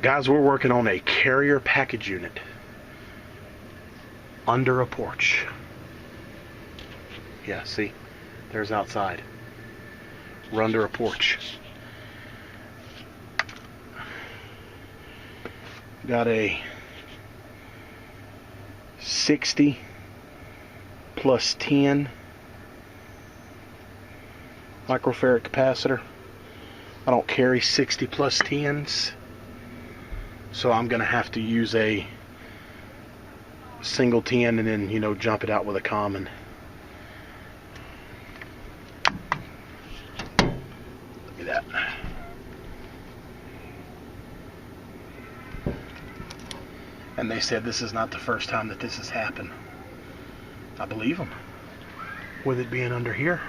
Guys, we're working on a carrier package unit under a porch. Yeah, see? There's outside. We're under a porch. Got a 60 plus 10 microfarad capacitor. I don't carry 60 plus 10s, so I'm gonna have to use a single 10 and then, you know, jump it out with a common. Look at that. And they said this is not the first time that this has happened. I believe them, with it being under here.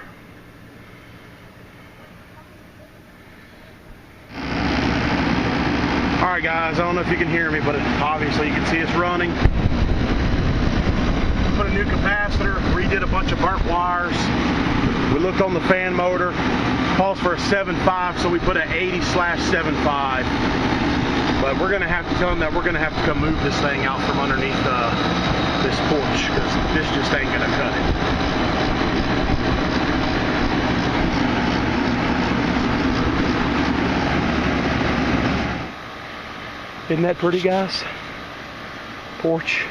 Alright guys, I don't know if you can hear me, but obviously you can see it's running. Put a new capacitor, redid a bunch of burnt wires. We looked on the fan motor, calls for a 7.5, so we put an 80/7.5. But we're gonna have to tell them that we're gonna have to come move this thing out from underneath this porch, because this just ain't gonna cut it. Isn't that pretty, guys? Porch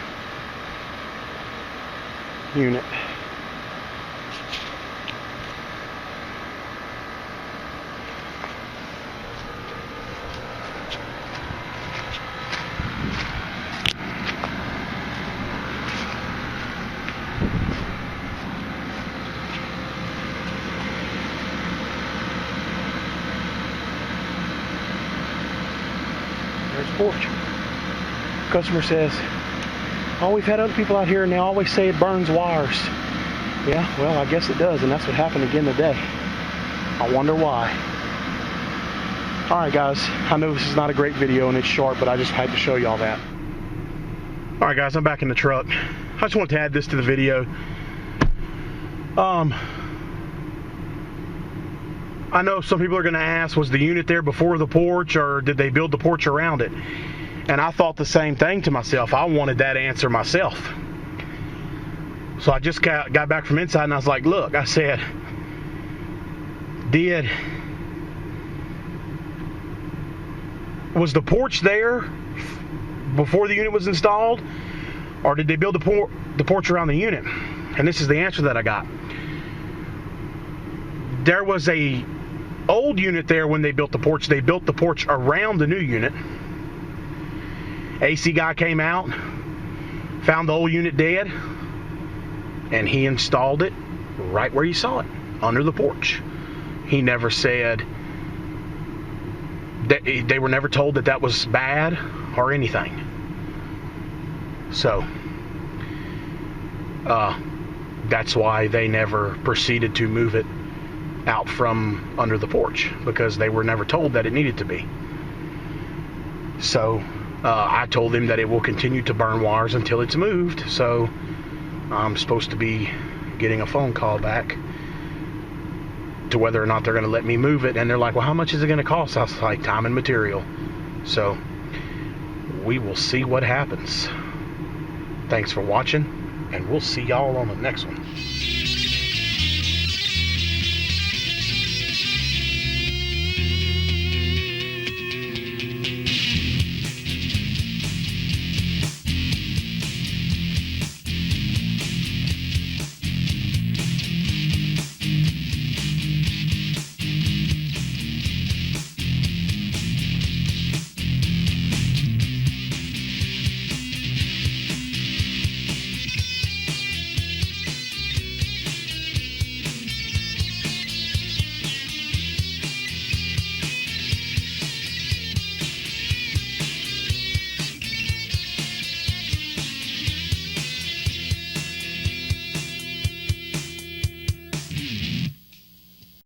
unit. There's the porch. Customer says, oh, we've had other people out here and they always say it burns wires. Yeah, well, I guess it does, and that's what happened again today. I wonder why. Alright guys, I know this is not a great video and it's short, but I just had to show y'all that. Alright guys, I'm back in the truck. I just wanted to add this to the video. I know some people are going to ask, was the unit there before the porch, or did they build the porch around it? And I thought the same thing to myself. I wanted that answer myself. So I just got back from inside and I was like, look, I said, was the porch there before the unit was installed, or did they build the porch around the unit? And this is the answer that I got. There was a old unit there when they built the porch. They built the porch around the new unit. AC guy came out, found the old unit dead, and he installed it right where you saw it, under the porch. He never said that, they were never told that that was bad or anything. So that's why they never proceeded to move it out from under the porch, because they were never told that it needed to be. So I told them that it will continue to burn wires until it's moved. So I'm supposed to be getting a phone call back to whether or not they're going to let me move it. And they're like, well, how much is it going to cost? I was like, time and material. So we will see what happens. Thanks for watching, and we'll see y'all on the next one.